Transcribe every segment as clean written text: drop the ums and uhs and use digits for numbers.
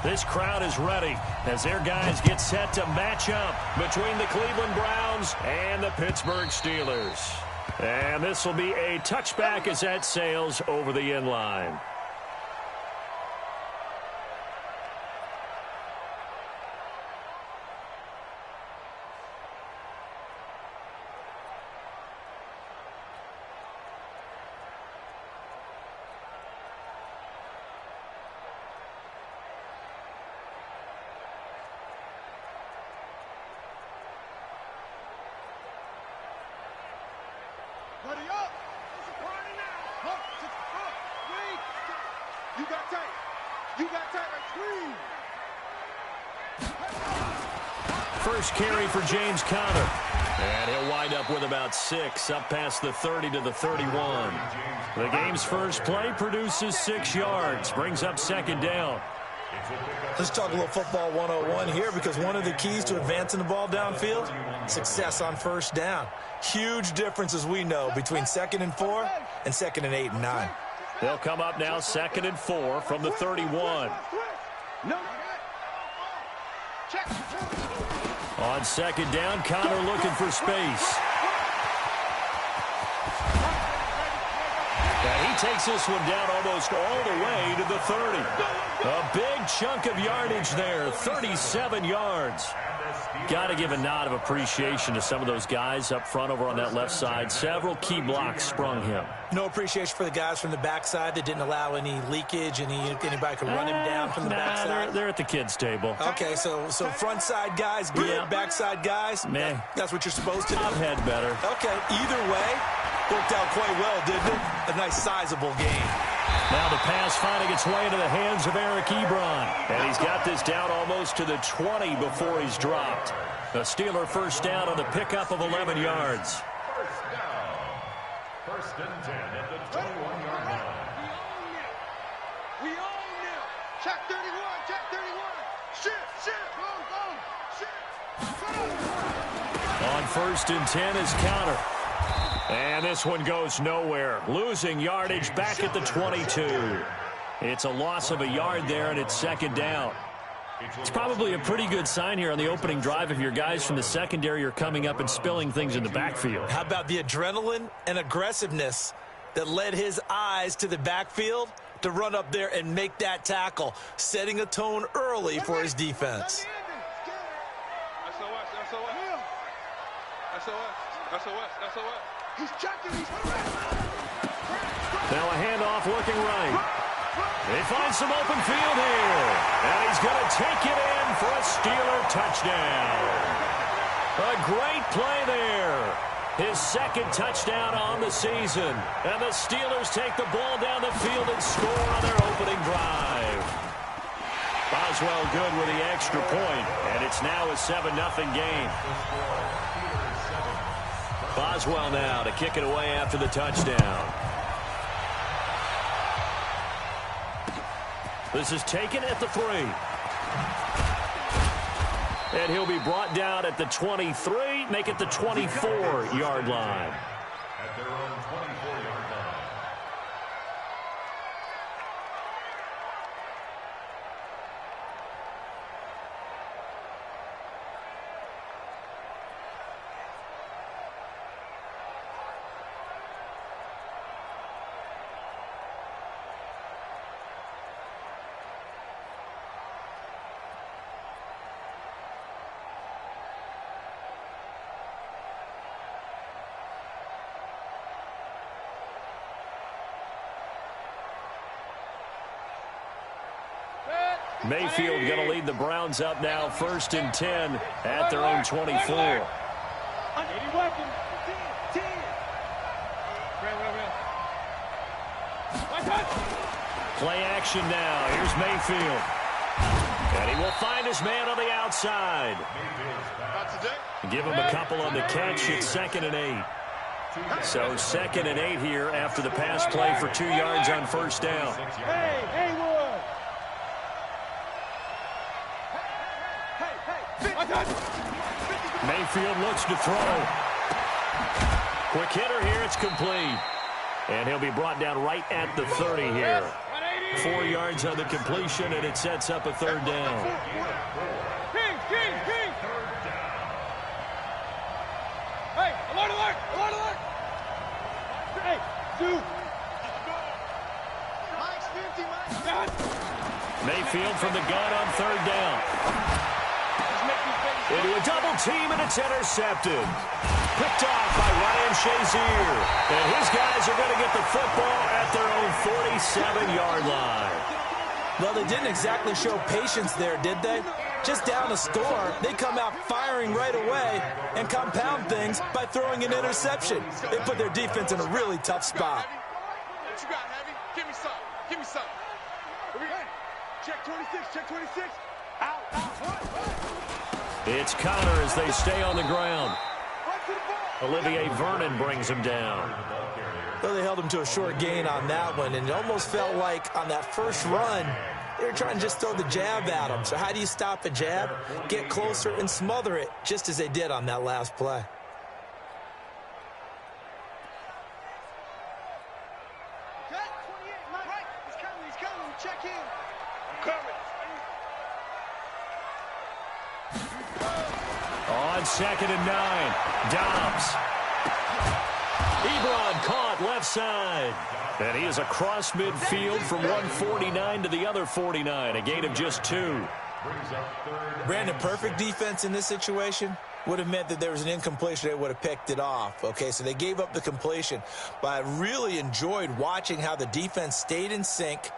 This crowd is ready as their guys get set to match up between the Cleveland Browns and the Pittsburgh Steelers. And this will be a touchback as that sails over the end line. First carry for James Conner. And he'll wind up with about 6, up past the 30 to the 31. The game's first play produces 6 yards, brings up second down. Let's talk a little football 101 here, because one of the keys to advancing the ball downfield, success on first down. Huge difference, as we know, between 2nd and 4 and 2nd and 8 and 9. They'll come up now 2nd and 4 from the 31. On second down, Conner looking for space. And he takes this one down almost all the way to the 30. A big chunk of yardage there, 37 yards. Got to give a nod of appreciation to some of those guys up front over on that left side. Several key blocks sprung him. No appreciation for the guys from the backside that didn't allow any leakage, and anybody could run him down from the backside. They're at the kids' table. Okay, so front side guys good, yeah. Backside guys, man, that's what you're supposed to do. I've had better. Okay, either way, worked out quite well, didn't it? A nice sizable game. Now the pass finding its way into the hands of Eric Ebron. And he's got this down almost to the 20 before he's dropped. A Steeler first down on the pickup of 11 yards. First down. First and 10 at the 21-yard line. We own them. Check 31, check 31. Shift, go, On first and 10 is Conner. And this one goes nowhere. Losing yardage back at the 22. It's a loss of a yard there, and it's second down. It's probably a pretty good sign here on the opening drive if your guys from the secondary are coming up and spilling things in the backfield. How about the adrenaline and aggressiveness that led his eyes to the backfield to run up there and make that tackle, setting a tone early for his defense. SOS. He's checking. Now a handoff looking right. They find some open field here. And he's going to take it in for a Steeler touchdown. A great play there. His second touchdown on the season. And the Steelers take the ball down the field and score on their opening drive. Boswell good with the extra point. And it's now a 7-0 game. Boswell now to kick it away after the touchdown. This is taken at the 3. And he'll be brought down at the 23, make it the 24-yard line. At their own 24-yard line. Mayfield going to lead the Browns up now, first and 10 at their own 24. Play action now. Here's Mayfield. And he will find his man on the outside. Give him a couple on the catch. It's 2nd and 8. So 2nd and 8 here after the pass play for 2 yards on first down. Mayfield looks to throw. Quick hitter here. It's complete. And he'll be brought down right at the 30 here. 4 yards on the completion, and it sets up a third down. Hey, alert, alert, alert, alert. Hey, dude. Mike's 50, Mike. Mayfield from the gun on third down. Into a double team, and it's intercepted. Picked off by Ryan Shazier. And his guys are going to get the football at their own 47-yard line. Well, they didn't exactly show patience there, did they? Just down a score, they come out firing right away and compound things by throwing an interception. They put their defense in a really tough spot. What you got, Heavy? Give me some. Give me some. Check 26, check 26. Out, out. It's Connor as they stay on the ground. Olivier Vernon brings him down. Well, they held him to a short gain on that one, and it almost felt like on that first run, they were trying to just throw the jab at him. So how do you stop a jab? Get closer and smother it, just as they did on that last play. Check in. On 2nd and 9, Dobbs. Ebron caught left side. And he is across midfield from 149 to the other 49, a gain of just 2. Brandon, perfect defense in this situation would have meant that there was an incompletion. They would have picked it off. Okay, so they gave up the completion. But I really enjoyed watching how the defense stayed in sync,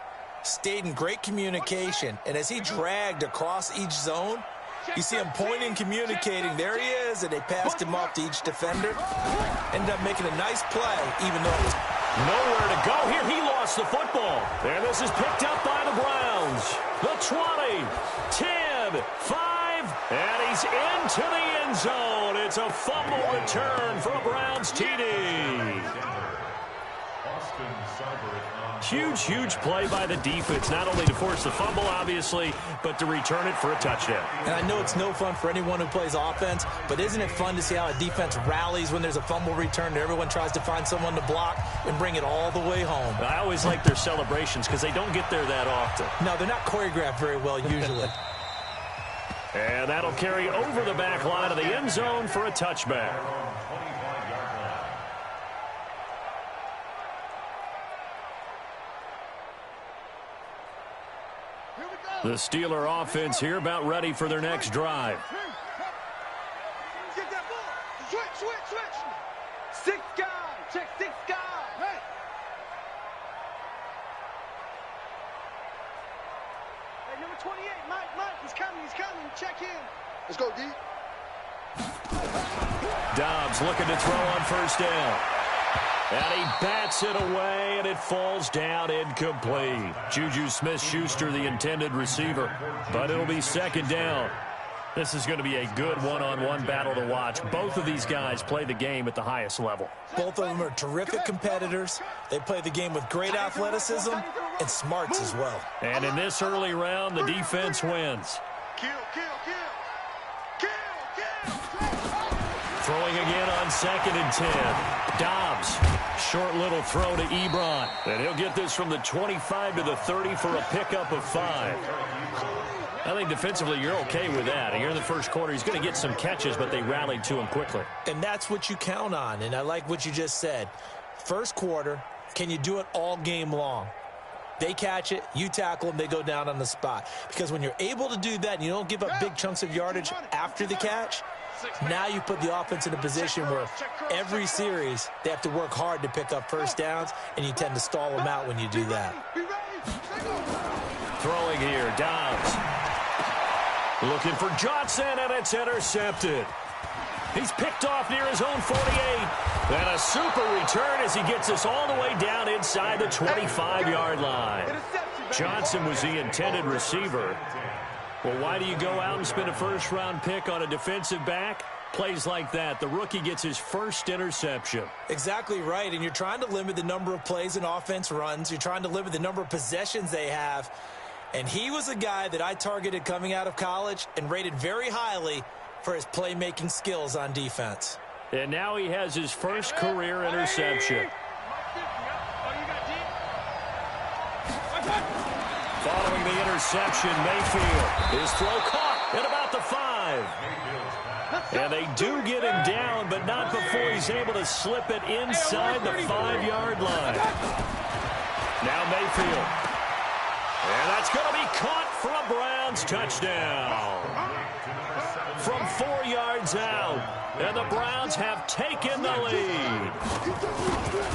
stayed in great communication, and as he dragged across each zone, you see him pointing, communicating. There he is, and they passed him off to each defender. Ended up making a nice play, even though it was nowhere to go here. He lost the football. And this is picked up by the Browns. The 20, 10, 5, and he's into the end zone. It's a fumble return for a Browns TD. Huge, huge play by the defense, not only to force the fumble, obviously, but to return it for a touchdown. And I know it's no fun for anyone who plays offense, but isn't it fun to see how a defense rallies when there's a fumble return and everyone tries to find someone to block and bring it all the way home? I always like their celebrations because they don't get there that often. No, they're not choreographed very well usually. And that'll carry over the back line of the end zone for a touchback. The Steeler offense here about ready for their next drive. Get that ball. Switch, switch, switch. 6 guys. Check 6 guys. Hey. Hey, number 28, Mike, he's coming. Check in. Let's go, D. Dobbs looking to throw on first down. And he bats it away, and it falls down incomplete. Juju Smith-Schuster, the intended receiver. But it'll be 2nd down. This is going to be a good one-on-one battle to watch. Both of these guys play the game at the highest level. Both of them are terrific competitors. They play the game with great athleticism and smarts as well. And in this early round, the defense wins. Kill. Throwing again on 2nd and 10. Dobbs, short little throw to Ebron. And he'll get this from the 25 to the 30 for a pickup of 5. I think defensively you're okay with that. Here in the first quarter, he's going to get some catches, but they rallied to him quickly. And that's what you count on, and I like what you just said. First quarter, can you do it all game long? They catch it, you tackle them, they go down on the spot. Because when you're able to do that and you don't give up big chunks of yardage after the catch, now you put the offense in a position where every series they have to work hard to pick up first downs, and you tend to stall them out when you do that. Throwing here, Dobbs. Looking for Johnson, and it's intercepted. He's picked off near his own 48. And a super return as he gets us all the way down inside the 25-yard line. Johnson was the intended receiver. Well, why do you go out and spend a first-round pick on a defensive back? Plays like that. The rookie gets his first interception. Exactly right, and you're trying to limit the number of plays an offense runs. You're trying to limit the number of possessions they have. And he was a guy that I targeted coming out of college and rated very highly for his playmaking skills on defense. And now he has his first career interception. the interception. Mayfield. His throw caught at about the 5. And they do get him down, but not before he's able to slip it inside the 5-yard line. Now Mayfield. And that's going to be caught for a Browns touchdown. From 4 yards out. And the Browns have taken the lead.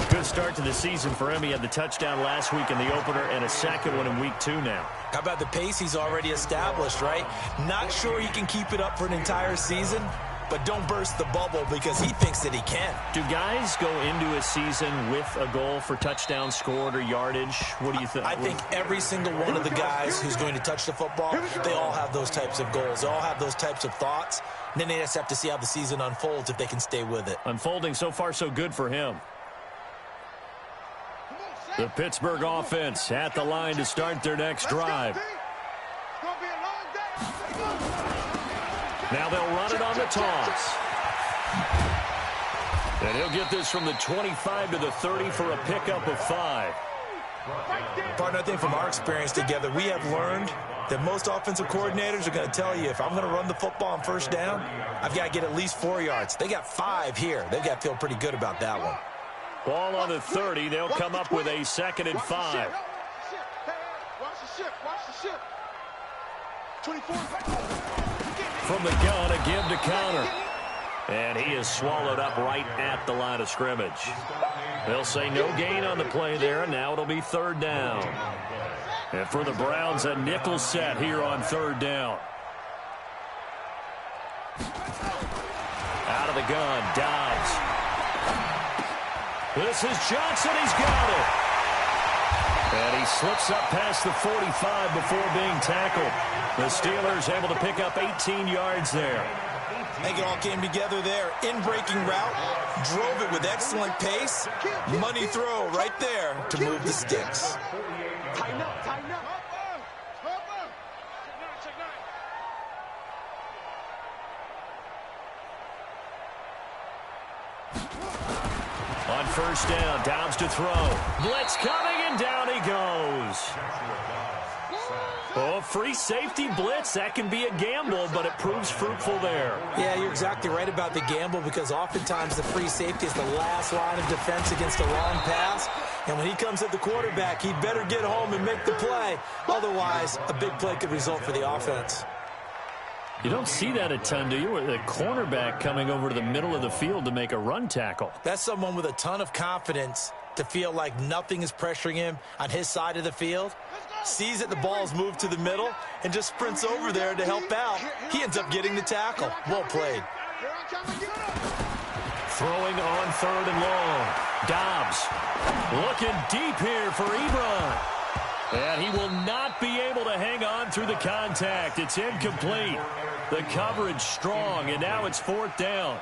Good start to the season for him. He had the touchdown last week in the opener and a second one in week 2 now. How about the pace he's already established, right? Not sure he can keep it up for an entire season, but don't burst the bubble because he thinks that he can. Do guys go into a season with a goal for touchdown scored or yardage? What do you think? I think every single one of the guys who's going to touch the football, they all have those types of goals. They all have those types of thoughts. And then they just have to see how the season unfolds if they can stay with it. Unfolding so far so good for him. The Pittsburgh offense at the line to start their next drive. Now they'll run it on the toss. And he'll get this from the 25 to the 30 for a pickup of 5. Partner, I think from our experience together, we have learned that most offensive coordinators are going to tell you, if I'm going to run the football on first down, I've got to get at least 4 yards. They got 5 here. They've got to feel pretty good about that one. Ball on the 30. They'll come up with a 2nd and 5. Watch the ship. Watch the ship. 24. From the gun, a give to counter. And he is swallowed up right at the line of scrimmage. They'll say no gain on the play there, and now it'll be 3rd down. And for the Browns, a nickel set here on 3rd down. Out of the gun, Dobbs. This is Johnson. He's got it. And he slips up past the 45 before being tackled. The Steelers able to pick up 18 yards there. I think it all came together there. In-breaking route, drove it with excellent pace. Money throw right there to move the sticks. Tighten up, tighten up. Check 9. On first down, Dobbs to throw. Blitz coming, and down he goes. Oh, free safety blitz. That can be a gamble, but it proves fruitful there. Yeah, you're exactly right about the gamble because oftentimes the free safety is the last line of defense against a long pass. And when he comes at the quarterback, he better get home and make the play. Otherwise, a big play could result for the offense. You don't see that a ton, do you? With a cornerback coming over to the middle of the field to make a run tackle. That's someone with a ton of confidence to feel like nothing is pressuring him on his side of the field. Sees that the ball's moved to the middle and just sprints over there to help out. He ends up getting the tackle. Well played. Throwing on 3rd and long. Dobbs looking deep here for Ebron. And he will not be able to hang on through the contact. It's incomplete. The coverage strong, and now it's 4th down.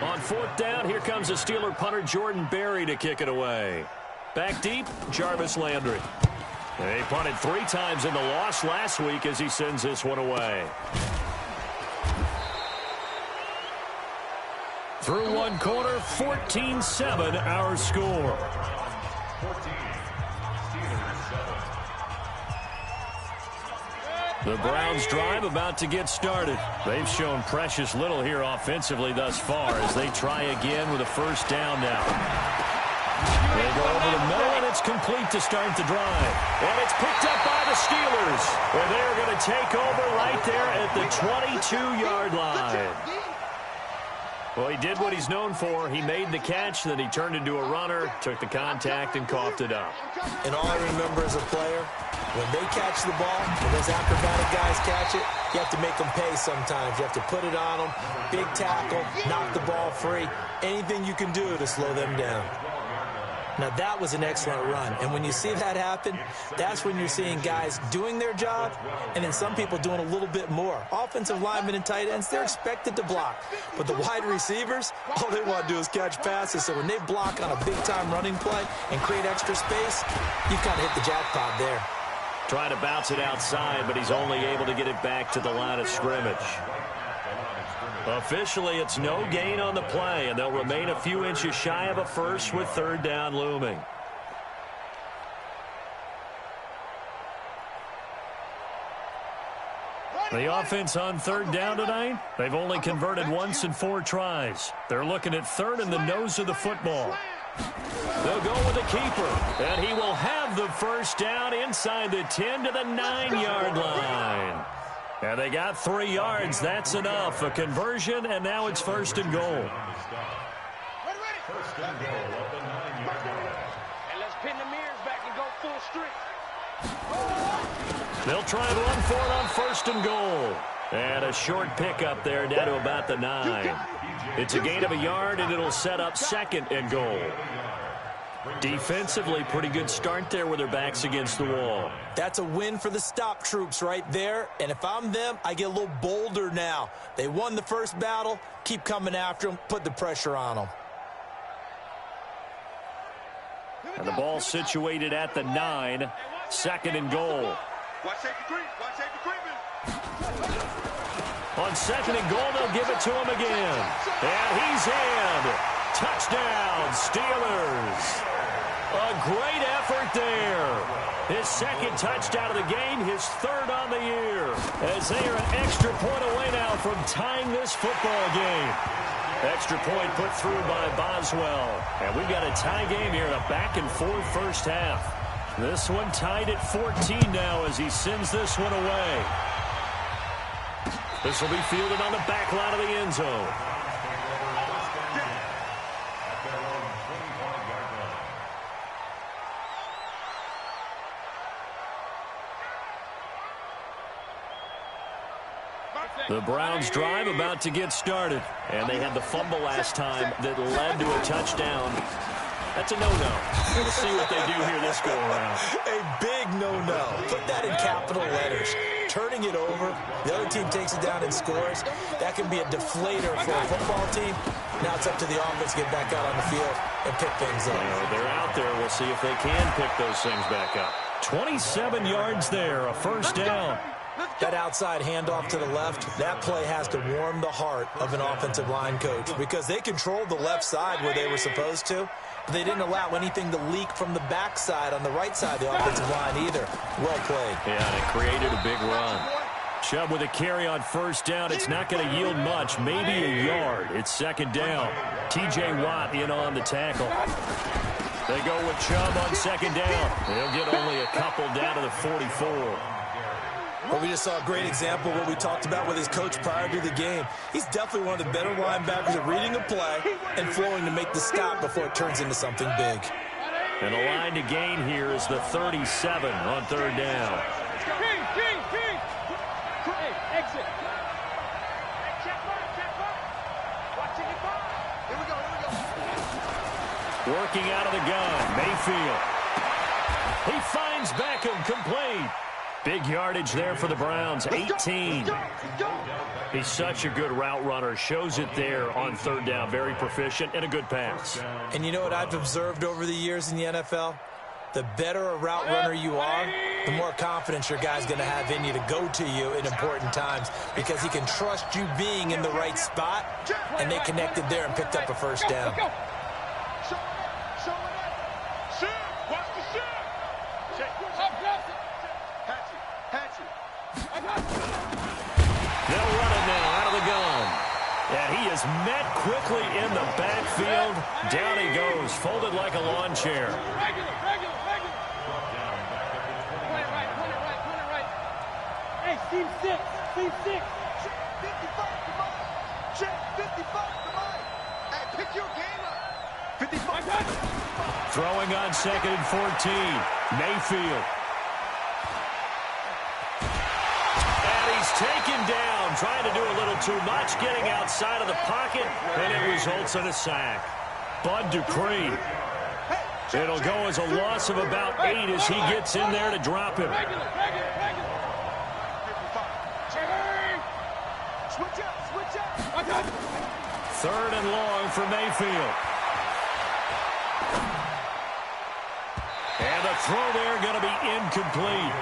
On 4th down, here comes the Steeler punter Jordan Berry to kick it away. Back deep, Jarvis Landry. He punted 3 times in the loss last week as he sends this one away. Through one quarter, 14-7 our score. The Browns drive about to get started. They've shown precious little here offensively thus far as they try again with a first down now. They go over the middle, and it's complete to start the drive. And it's picked up by the Steelers. Where they're going to take over right there at the 22-yard line. Well, he did what he's known for. He made the catch, then he turned into a runner, took the contact, and coughed it up. And all I remember as a player, when they catch the ball, when those acrobatic guys catch it, you have to make them pay sometimes. You have to put it on them, big tackle, knock the ball free, anything you can do to slow them down. Now, that was an excellent run. And when you see that happen, that's when you're seeing guys doing their job and then some people doing a little bit more. Offensive linemen and tight ends, they're expected to block. But the wide receivers, all they want to do is catch passes. So when they block on a big-time running play and create extra space, you kind of hit the jackpot there. Trying to bounce it outside, but he's only able to get it back to the line of scrimmage. Officially, it's no gain on the play, and they'll remain a few inches shy of a first with 3rd down looming. The offense on third down tonight, they've only converted once in 4 tries. They're looking at third in the nose of the football. They'll go with the keeper, and he will have the first down inside the 10 to the 9-yard line. And they got 3 yards. That's enough. A conversion, and now it's first and goal. First and goal at the 9-yard line. And let's pin the mirrors back and go full strength. They'll try and run for it on first and goal. And a short pickup there down to about the 9. It's a gain of a yard, and it'll set up second and goal. Defensively, pretty good start there with their backs against the wall. That's a win for the stop troops right there. And if I'm them, I get a little bolder now. They won the first battle. Keep coming after them. Put the pressure on them. And the ball situated at the 9. Second and goal. Watch safety creep. Watch safety creeping. On second and goal, they'll give it to him again. And he's in. Touchdown, Steelers. A great effort there. His second touchdown of the game, his third on the year. As they are an extra point away now from tying this football game. Extra point put through by Boswell. And we've got a tie game here in a back-and-forth first half. This one tied at 14 now as he sends this one away. This will be fielded on the back line of the end zone. The Browns drive about to get started. And they had the fumble last time that led to a touchdown. That's a no-no. We'll see what they do here this go-around. A big no-no. Put that in capital letters. Turning it over, the other team takes it down and scores. That can be a deflator for a football team. Now it's up to the offense to get back out on the field and pick things up. They're out there. We'll see if they can pick those things back up. 27 yards there, a first down. That outside handoff to the left, that play has to warm the heart of an offensive line coach because they controlled the left side where they were supposed to. But they didn't allow anything to leak from the backside on the right side of the offensive line either. Well played. Yeah, and it created a big run. Chubb with a carry on first down. It's not going to yield much, maybe a yard. It's second down. T.J. Watt in on the tackle. They go with Chubb on second down. They'll get only a couple down to the 44. Well, we just saw a great example of what we talked about with his coach prior to the game. He's definitely one of the better linebackers at reading a play and flowing to make the stop before it turns into something big. And the line to gain here is the 37 on third down. Working out of the gun, Mayfield. He finds Beckham complete. Big yardage there for the Browns, 18. He's such a good route runner. Shows it there on third down. Very proficient and a good pass. And you know what I've observed over the years in the NFL? The better a route runner you are, the more confidence your guy's going to have in you to go to you in important times because he can trust you being in the right spot, and they connected there and picked up a first down. They'll run it now out of the gun. And he is met quickly in the backfield. Down he goes, folded like a lawn chair. Regular. Point it right. Hey, team six. 55, come on. Check, 55, come on. Hey, pick your game up. 55. Throwing on second and 14. Mayfield. Taken down, trying to do a little too much, getting outside of the pocket, and it results in a sack. Bud Dupree. It'll go as a loss of about 8 as he gets in there to drop him. Third and long for Mayfield. And the throw there going to be incomplete.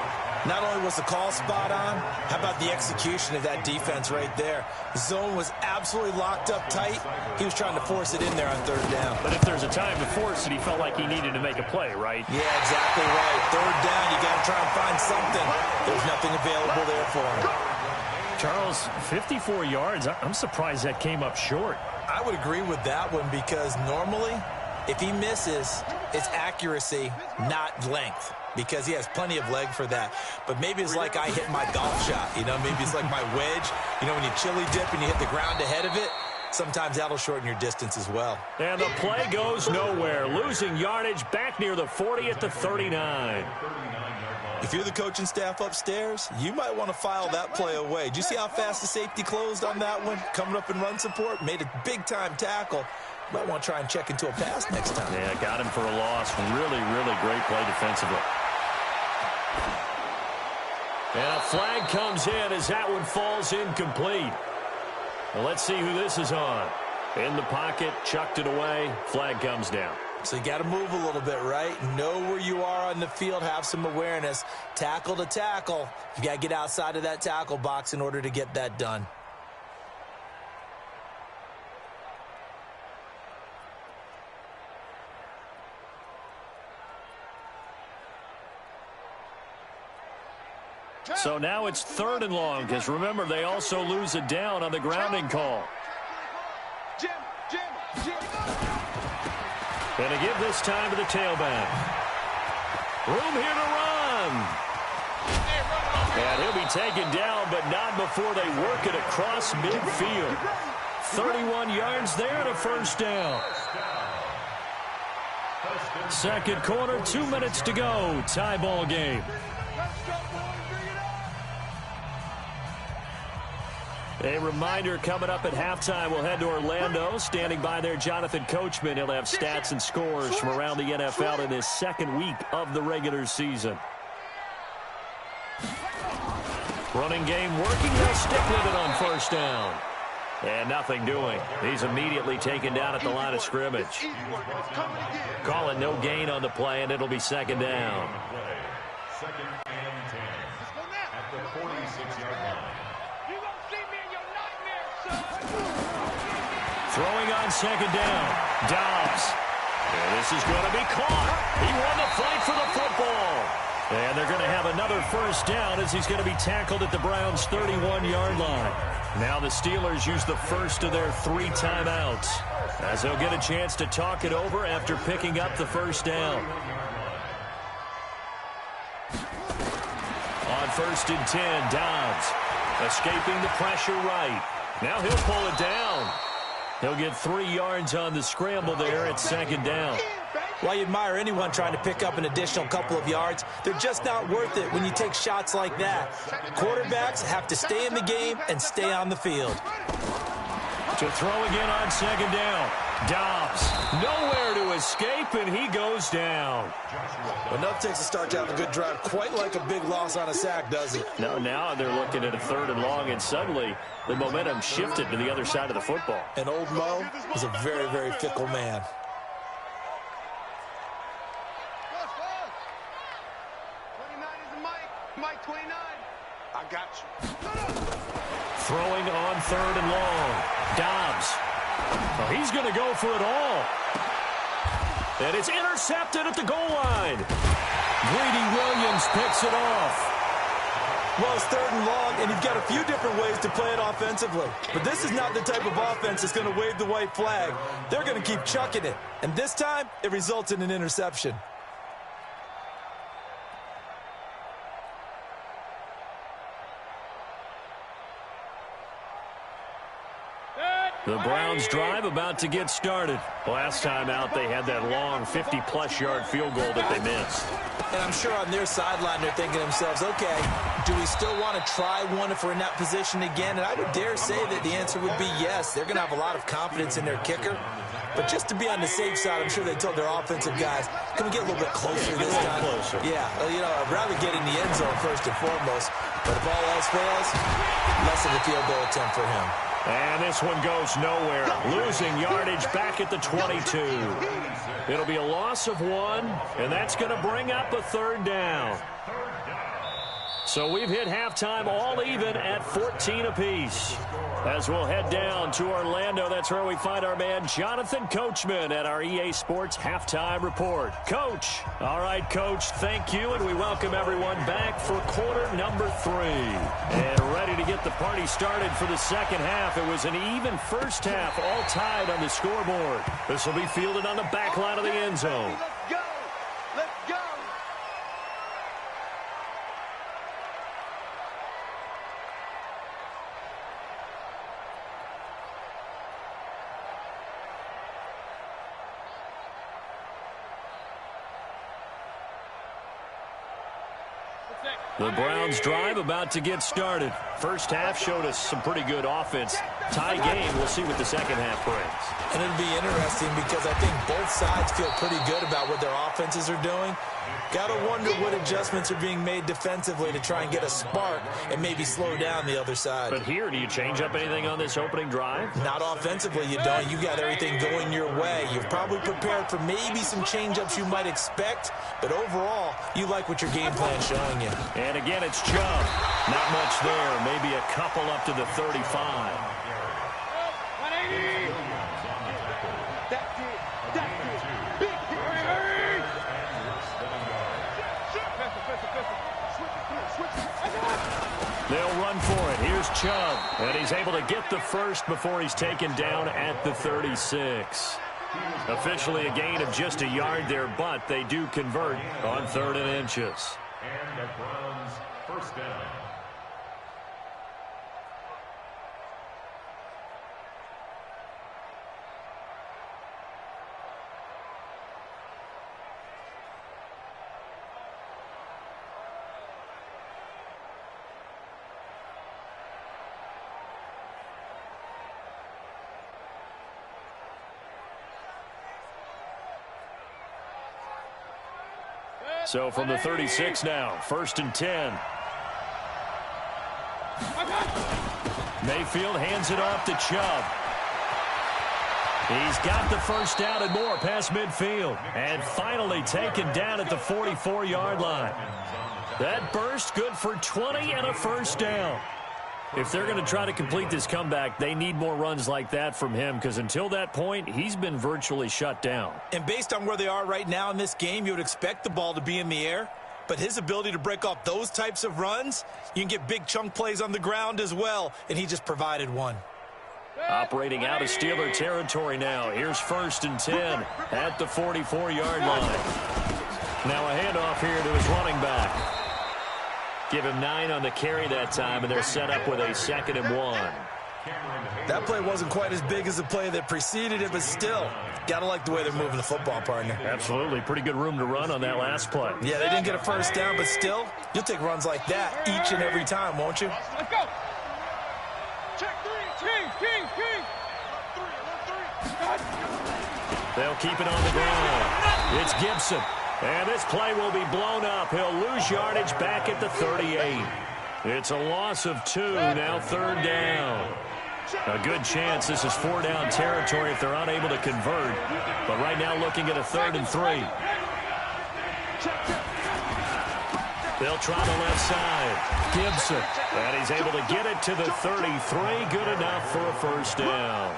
Not only was the call spot on, how about the execution of that defense right there? The zone was absolutely locked up tight. He was trying to force it in there on third down. But if there's a time to force it, he felt like he needed to make a play, right? Yeah, exactly right. Third down, you got to try and find something. There's nothing available there for him. Charles, 54 yards. I'm surprised that came up short. I would agree with that one because normally if he misses, it's accuracy, not length, because he has plenty of leg for that. But maybe it's like I hit my golf shot, you know, maybe it's like my wedge. You know, when you chili dip and you hit the ground ahead of it, sometimes that'll shorten your distance as well. And the play goes nowhere, losing yardage back near the 40 at the 39. If you're the coaching staff upstairs, you might want to file that play away. Do you see how fast the safety closed on that one? Coming up in run support, made a big-time tackle. Might want to try and check into a pass next time. Yeah, got him for a loss. Really, really great play defensively. And a flag comes in as that one falls incomplete. Well, let's see who this is on. In the pocket, chucked it away. Flag comes down. So you got to move a little bit, right? Know where you are on the field, have some awareness. Tackle to tackle. You got to get outside of that tackle box in order to get that done. So now it's 3rd and long, because remember, they also lose it down on the grounding call. Going to give this time to the tailback. Room here to run. And he'll be taken down, but not before they work it across midfield. 31 yards there and a first down. Second quarter, 2 minutes to go. Tie ball game. A reminder, coming up at halftime, we'll head to Orlando. Standing by there, Jonathan Coachman. He'll have stats and scores from around the NFL in his second week of the regular season. Running game working. They'll stick with it on first down. And nothing doing. He's immediately taken down at the line of scrimmage. Calling no gain on the play, and it'll be second down. Second and 10 at the 46-yard line. Throwing on second down. Dobbs. And this is going to be caught. He won the fight for the football. And they're going to have another first down as he's going to be tackled at the Browns' 31-yard line. Now the Steelers use the first of their 3 timeouts as they'll get a chance to talk it over after picking up the first down. On 1st and 10, Dobbs escaping the pressure right. Now he'll pull it down. He'll get 3 yards on the scramble there at second down. Well, you admire anyone trying to pick up an additional couple of yards. They're just not worth it when you take shots like that. Quarterbacks have to stay in the game and stay on the field. To throw again on second down. Dobbs nowhere to escape, and he goes down. Enough takes a start to have a good drive. Quite like a big loss on a sack, does it? No, now they're looking at a 3rd and long, and suddenly the momentum shifted to the other side of the football. And old Mo is a very, very fickle man. Mike 29. I got you. Throwing on 3rd and long. Dobbs. Well, he's going to go for it all. And it's intercepted at the goal line. Greedy Williams picks it off. Well, it's 3rd and long, and you've got a few different ways to play it offensively. But this is not the type of offense that's going to wave the white flag. They're going to keep chucking it. And this time, it results in an interception. The Browns drive about to get started. Last time out, they had that long 50-plus yard field goal that they missed. And I'm sure on their sideline, they're thinking to themselves, okay, do we still want to try one if we're in that position again? And I would dare say that the answer would be yes. They're going to have a lot of confidence in their kicker. But just to be on the safe side, I'm sure they told their offensive guys, can we get a little bit closer this time? Closer. Yeah, you know, I'd rather get in the end zone first and foremost. But if all else fails, less of a field goal attempt for him. And this one goes nowhere. Losing yardage back at the 22. It'll be a loss of 1, and that's going to bring up a 3rd down. So we've hit halftime all even at 14 apiece. As we'll head down to Orlando, that's where we find our man Jonathan Coachman at our EA Sports Halftime Report. Coach. All right, Coach, thank you, and we welcome everyone back for quarter number 3. And ready to get the party started for the second half. It was an even first half, all tied on the scoreboard. This will be fielded on the back line of the end zone. Let's go. Let's go. The Browns drive about to get started. First half showed us some pretty good offense. Tie game, we'll see what the second half brings. And it'll be interesting because I think both sides feel pretty good about what their offenses are doing. Got to wonder what adjustments are being made defensively to try and get a spark and maybe slow down the other side. But here, do you change up anything on this opening drive? Not offensively, you don't. You got everything going your way. You've probably prepared for maybe some change-ups you might expect, but overall, you like what your game plan's showing you. And again, it's Chubb. Not much there. Maybe a couple up to the 35. 180. That's it. Big hit. Hurry. They'll run for it. Here's Chubb. And he's able to get the first before he's taken down at the 36. Officially a gain of just a yard there, but they do convert on 3rd and inches. And the Browns first down. So from the 36 now, 1st and 10. Mayfield hands it off to Chubb. He's got the first down and more past midfield. And finally taken down at the 44-yard line. That burst good for 20 and a first down. If they're going to try to complete this comeback, they need more runs like that from him, because until that point, he's been virtually shut down. And based on where they are right now in this game, you would expect the ball to be in the air. But his ability to break off those types of runs, you can get big chunk plays on the ground as well, and he just provided one. Operating out of Steeler territory now. Here's 1st and 10 at the 44-yard line. Now a handoff here to his running back. Give him 9 on the carry that time, and they're set up with a 2nd and 1. That play wasn't quite as big as the play that preceded it, but still, got to like the way they're moving the football, partner. Absolutely. Pretty good room to run on that last play. Yeah, they didn't get a first down, but still, you'll take runs like that each and every time, won't you? Let's go. Check 3. King. 1-3. They'll keep it on the ground. It's Gibson. And this play will be blown up. He'll lose yardage back at the 38. It's a loss of 2, now 3rd down. A good chance this is 4-down territory if they're unable to convert. But right now looking at a 3rd and 3. They'll try the left side. Gibson. And he's able to get it to the 33. Good enough for a first down.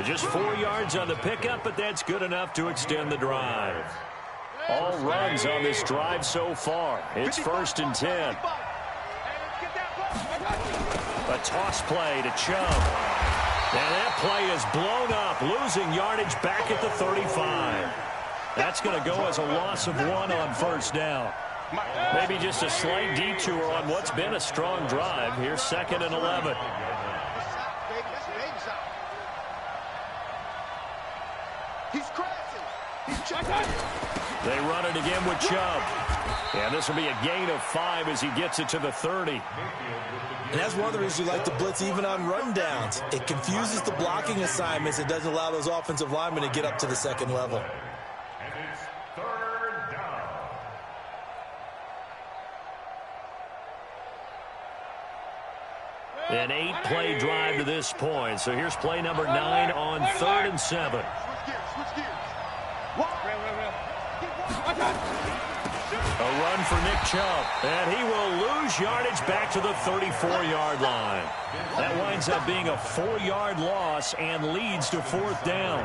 Just 4 yards on the pickup, but that's good enough to extend the drive. All runs on this drive so far. It's 1st and 10. A toss play to Chubb. And that play is blown up, losing yardage back at the 35. That's going to go as a loss of 1 on 1st down. Maybe just a slight detour on what's been a strong drive. Here's 2nd and 11. He's crashing. He's checking. They run it again with Chubb. And this will be a gain of 5 as he gets it to the 30. And that's one of the reasons you like to blitz even on rundowns. It confuses the blocking assignments. It doesn't allow those offensive linemen to get up to the 2nd level. And it's 3rd down. An 8-play drive to this point. So here's play number 9 on 3rd and 7. Switch gears. Real. A run for Nick Chubb, and he will lose yardage back to the 34-yard line. That winds up being a 4-yard loss and leads to 4th down.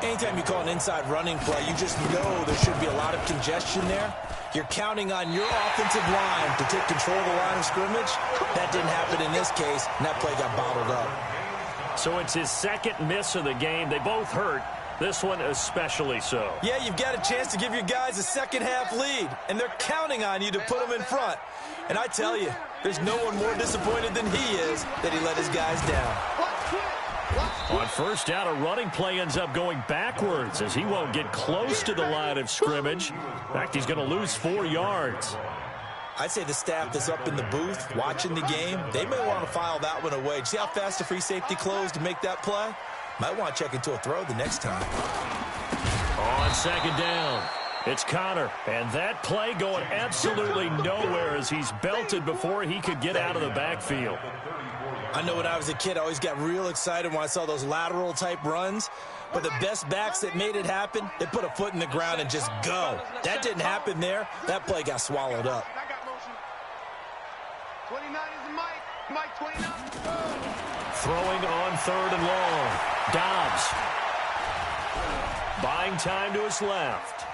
Anytime you call an inside running play, you just know there should be a lot of congestion there. You're counting on your offensive line to take control of the line of scrimmage. That didn't happen in this case, and that play got bottled up. So it's his second miss of the game. They both hurt. This one especially so. Yeah, you've got a chance to give your guys a second-half lead, and they're counting on you to put them in front. And I tell you, there's no one more disappointed than he is that he let his guys down. On first down, a running play ends up going backwards as he won't get close to the line of scrimmage. In fact, he's going to lose 4 yards. I'd say the staff that's up in the booth watching the game, they may want to file that one away. See how fast the free safety closed to make that play? Might want to check into a throw the next time. On second down, it's Connor. And that play going absolutely nowhere as he's belted before he could get out of the backfield. I know when I was a kid, I always got real excited when I saw those lateral-type runs. But the best backs that made it happen, they put a foot in the ground and just go. That didn't happen there. That play got swallowed up. 29 is Mike 29. Throwing on 3rd and long. Dobbs. Buying time to his left.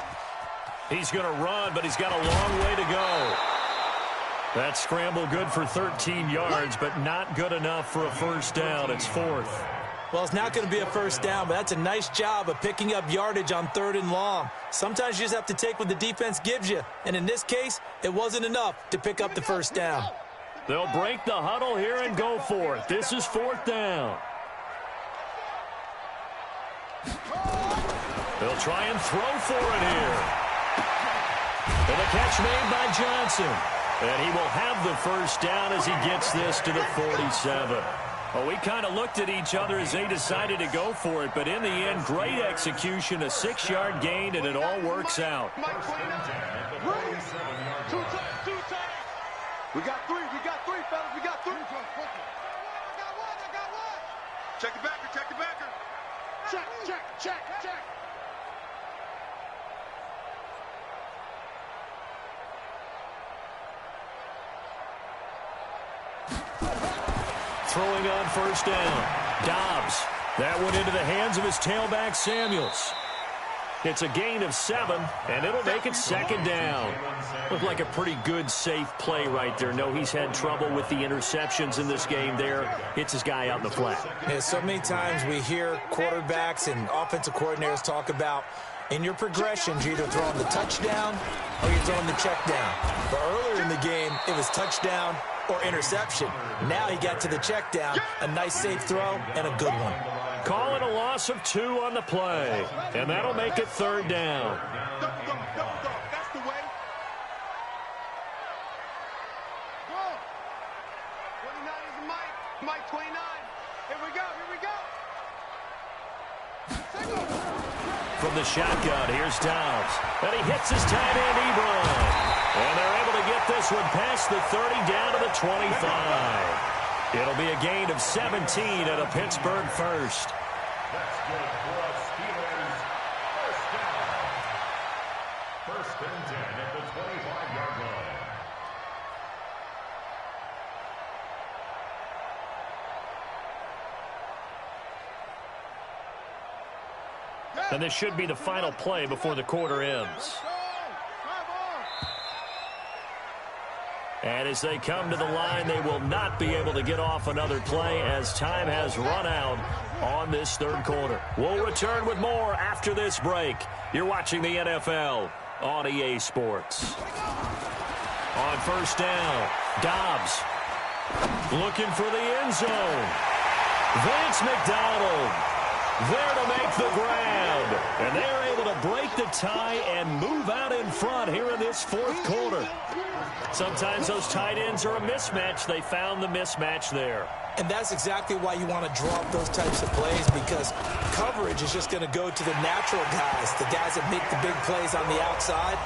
He's going to run, but he's got a long way to go. That scramble good for 13 yards, but not good enough for a first down. It's 4th. Well, it's not going to be a first down, but that's a nice job of picking up yardage on 3rd and long. Sometimes you just have to take what the defense gives you, and in this case, it wasn't enough to pick up the first down. They'll break the huddle here and go for it. This is 4th down. They'll try and throw for it here. And the catch made by Johnson. And he will have the first down as he gets this to the 47. Well, we kind of looked at each other as they decided to go for it, but in the end, great execution, a 6-yard gain, and it all works out. Two times. We got three, fellas, we got 3. I got one. Check the backer. Check. Throwing on first down. Dobbs. That went into the hands of his tailback, Samuels. It's a gain of 7, and it'll make it 2nd down. Looked like a pretty good, safe play right there. No, he's had trouble with the interceptions in this game there. Hits his guy out in the flat. Yeah, so many times we hear quarterbacks and offensive coordinators talk about in your progressions, you're either throwing the touchdown or you're throwing the check down. But earlier in the game, it was touchdown or interception. Now he got to the check down, a nice safe throw, and a good one. Calling a loss of 2 on the play, and that'll make it 3rd down. That's the way. 29 is Mike 29. Here we go. From the shotgun, here's Dobbs. And he hits his tight end, Ebron. And they're able to get this one past the 30 down to the 25. It'll be a gain of 17 at a Pittsburgh first. That's good for a Steelers first down. 1st and 10 at the 25-yard line. And this should be the final play before the quarter ends. And as they come to the line, they will not be able to get off another play as time has run out on this 3rd quarter. We'll return with more after this break. You're watching the NFL on EA Sports. On first down, Dobbs looking for the end zone. Vance McDonald there to make the grab. And they're able to break the tie and move out in front here in this 4th quarter. Sometimes those tight ends are a mismatch. They found the mismatch there. And that's exactly why you want to draw up those types of plays, because coverage is just going to go to the natural guys, the guys that make the big plays on the outside.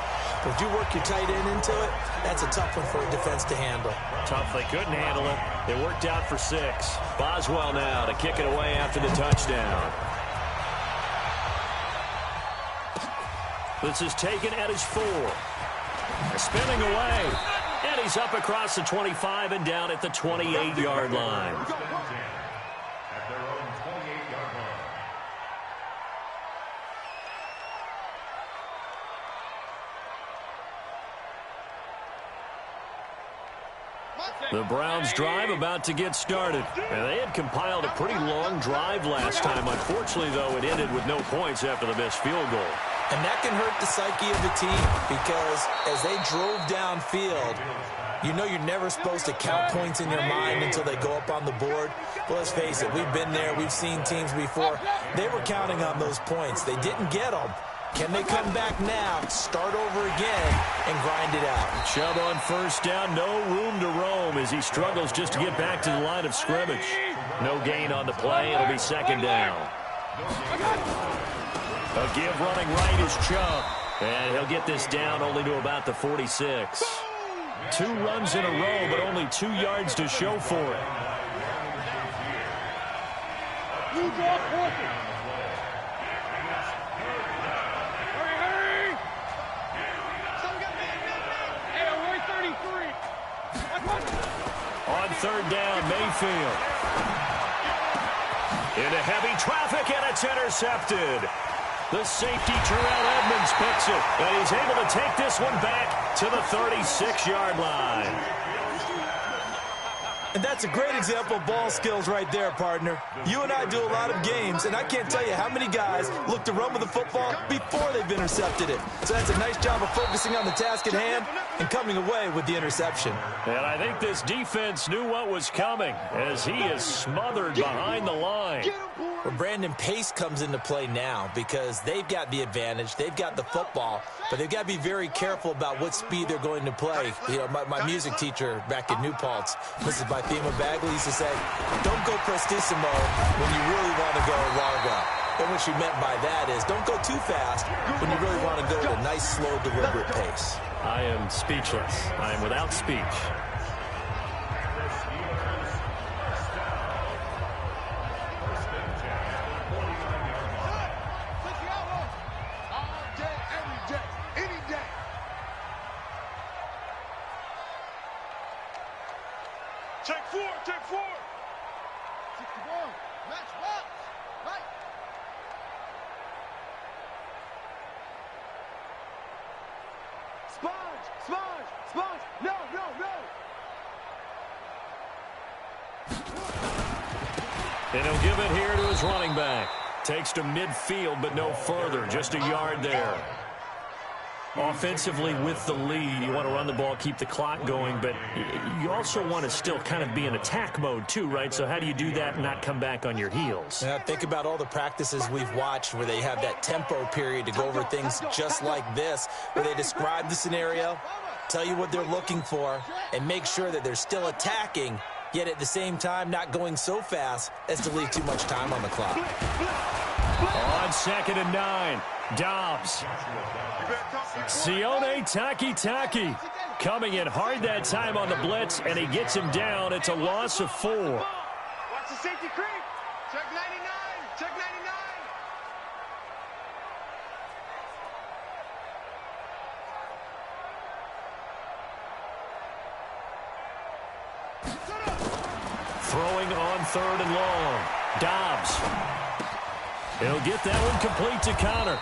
But if you work your tight end into it, that's a tough one for a defense to handle. Tough. They couldn't handle it. It worked out for 6. Boswell now to kick it away after the touchdown. This is taken at his 4. Spinning away. And he's up across the 25 and down at the 28-yard line. At their own 28-yard line. The Browns drive about to get started. And they had compiled a pretty long drive last time. Unfortunately, though, it ended with no points after the missed field goal. And that can hurt the psyche of the team because as they drove downfield, you know you're never supposed to count points in your mind until they go up on the board. But let's face it, we've been there. We've seen teams before. They were counting on those points. They didn't get them. Can they come back now, start over again, and grind it out? Chubb on first down, no room to roam as he struggles just to get back to the line of scrimmage. No gain on the play. It'll be second down. A give running right is Chubb. And he'll get this down only to about the 46. 2 runs in a row, but only 2 yards to show for it. On third down, Mayfield. Into heavy traffic, and it's intercepted. The safety, Terrell Edmonds, picks it, and he's able to take this one back to the 36-yard line. And that's a great example of ball skills right there, partner. You and I do a lot of games, and I can't tell you how many guys look to run with the football before they've intercepted it. So that's a nice job of focusing on the task at hand and coming away with the interception. And I think this defense knew what was coming as he is smothered behind the line. Well, Brandon, pace comes into play now because they've got the advantage. They've got the football, but they've got to be very careful about what speed they're going to play. You know, my music teacher back in New Paltz, Mrs. Bythema Bagley, used to say, don't go prestissimo when you really want to go largo. And what she meant by that is don't go too fast when you really want to go at a nice, slow, deliberate pace. I am speechless. I am without speech. Check four, check four. 61, match box, right. Sponge, sponge, sponge, no, no, no. And he'll give it here to his running back. Takes to midfield, but no further, just a yard there. Offensively with the lead, you want to run the ball, keep the clock going, but you also want to still kind of be in attack mode too, right? So how do you do that and not come back on your heels? Now, think about all the practices we've watched where they have that tempo period to go over things just like this, where they describe the scenario, tell you what they're looking for, and make sure that they're still attacking, yet at the same time not going so fast as to leave too much time on the clock. On 2nd and 9, Dobbs. Sione Takitaki coming in hard that time on the blitz, and he gets him down. It's a loss of 4. Watch the safety creep. Check 99, check 99. Throwing on 3rd and long. Dobbs. He'll get that one complete to Connor.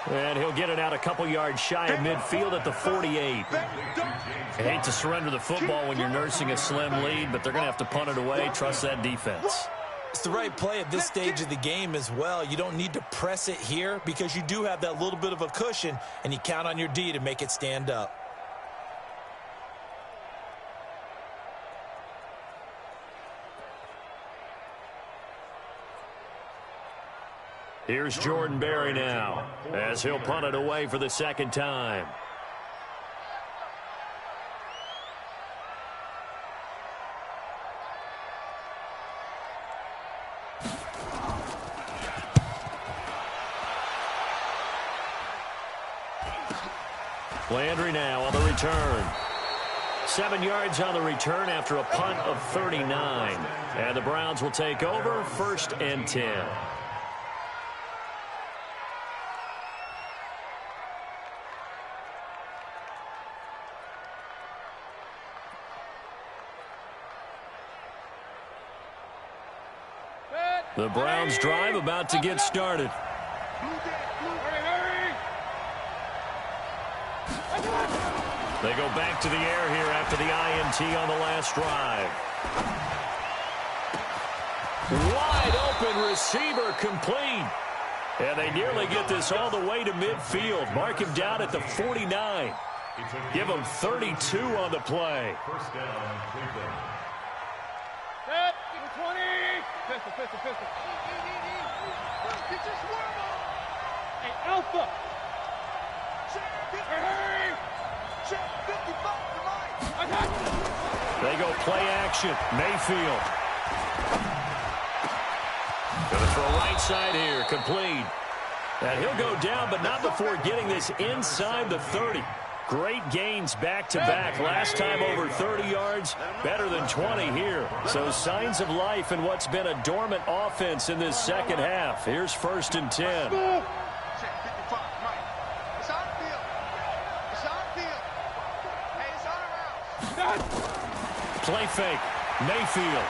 And he'll get it out a couple yards shy of midfield at the 48. I hate to surrender the football when you're nursing a slim lead, but they're going to have to punt it away. Trust that defense. It's the right play at this stage of the game as well. You don't need to press it here because you do have that little bit of a cushion, and you count on your D to make it stand up. Here's Jordan Berry now as he'll punt it away for the 2nd time. Landry now on the return. 7 yards on the return after a punt of 39. And the Browns will take over 1st and 10. The Browns drive about to get started. They go back to the air here after the INT on the last drive. Wide open receiver complete. And they nearly get this all the way to midfield. Mark him down at the 49. Give him 32 on the play. First down, Cleveland. Set, 20. Pistol. Get your swerve on. Hey, Alpha. Hurry. Check 55 tonight. Attack. They go play action. Mayfield. Gonna throw right side here. Complete. And he'll go down, but not before getting this inside the 30. Great gains back-to-back. Last time over 30 yards, better than 20 here. So signs of life in what's been a dormant offense in this second half. Here's 1st and 10. Check 55, Mike. It's on field. It's on field. Hey, it's on around. Play fake. Mayfield.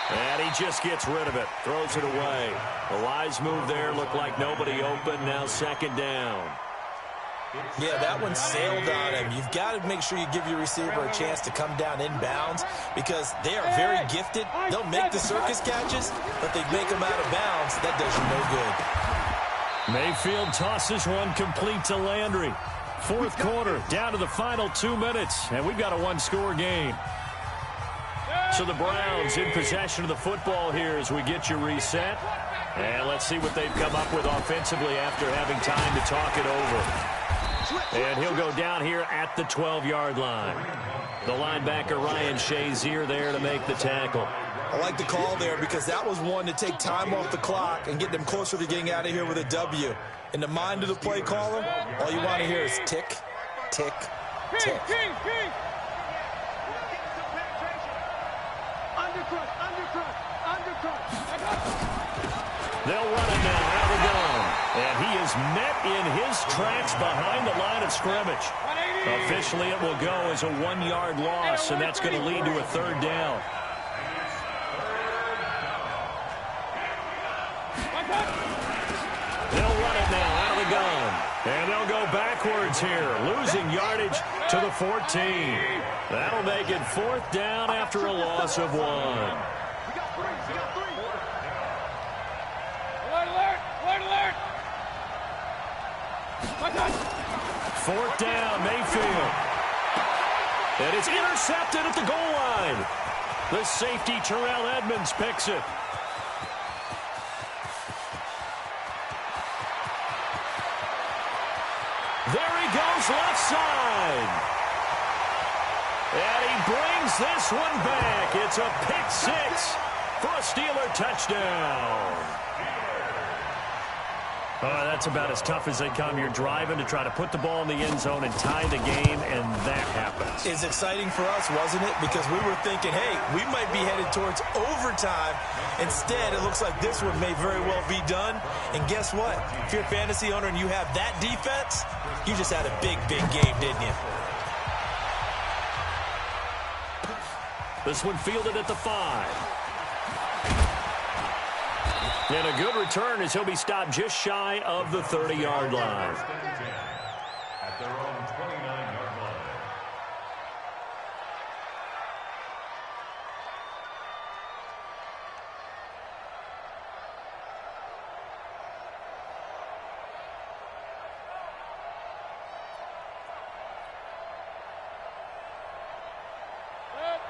And he just gets rid of it. Throws it away. A wise move there. Looked like nobody open. Now 2nd down. Yeah, that one sailed on him. You've got to make sure you give your receiver a chance to come down inbounds because they are very gifted. They'll make the circus catches, but they make them out of bounds. That does you no good. Mayfield tosses one complete to Landry. 4th quarter, down to the final 2 minutes, and we've got a one-score game. So the Browns in possession of the football here as we get you reset. And let's see what they've come up with offensively after having time to talk it over. And he'll go down here at the 12-yard line. The linebacker Ryan Shazier there to make the tackle. I like the call there because that was one to take time off the clock and get them closer to getting out of here with a W. In the mind of the play caller, all you want to hear is tick, tick, tick. King. They'll run it now out of the gun. And he is met in his tracks behind the line of scrimmage. Officially, it will go as a 1-yard loss, and that's going to lead to a 3rd down. They'll run it now out of the gun. And they'll go backwards here, losing yardage to the 14. That'll make it 4th down after a loss of 1. Alert! 4th down, Mayfield. And it's intercepted at the goal line. The safety, Terrell Edmonds, picks it. There he goes, left side. And he brings this one back. It's a pick 6 for a Steeler touchdown. That's about as tough as they come. You're driving to try to put the ball in the end zone and tie the game, and that happens. It's exciting for us, wasn't it? Because we were thinking, hey, we might be headed towards overtime. Instead, it looks like this one may very well be done. And guess what? If you're a fantasy owner and you have that defense, you just had a big game, didn't you? This one fielded at the 5. And a good return as he'll be stopped just shy of the 30-yard line. At their own 29-yard line.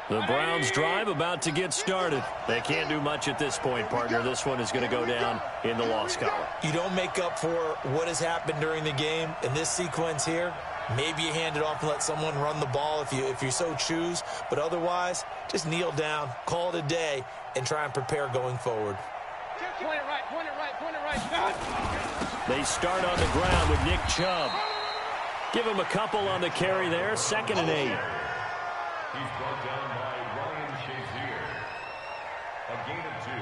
The Browns drive about to get started. They can't do much at this point, partner. This one is going to go down in the loss column. You don't make up for what has happened during the game in this sequence here. Maybe you hand it off and let someone run the ball if you so choose. But otherwise, just kneel down, call it a day, and try and prepare going forward. Point it right. They start on the ground with Nick Chubb. Give him a couple on the carry there. 2nd and 8. He's brought down by Ryan Shazier. A gain of 2.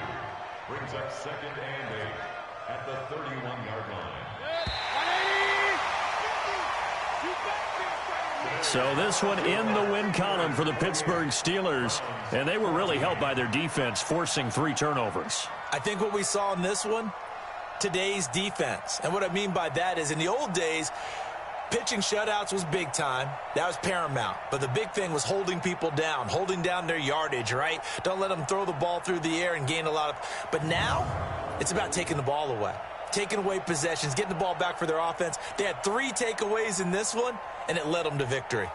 Brings up 2nd and 8 at the 31-yard line. 180! So this one in the win column for the Pittsburgh Steelers, and they were really helped by their defense, forcing 3 turnovers. I think what we saw in this one, today's defense. And what I mean by that is in the old days, pitching shutouts was big time. That was paramount. But the big thing was holding people down, holding down their yardage, right? Don't let them throw the ball through the air and gain a lot of. But now it's about taking the ball away, taking away possessions, getting the ball back for their offense. They had 3 takeaways in this one, and it led them to victory.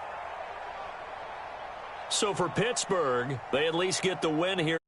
So for Pittsburgh, they at least get the win here.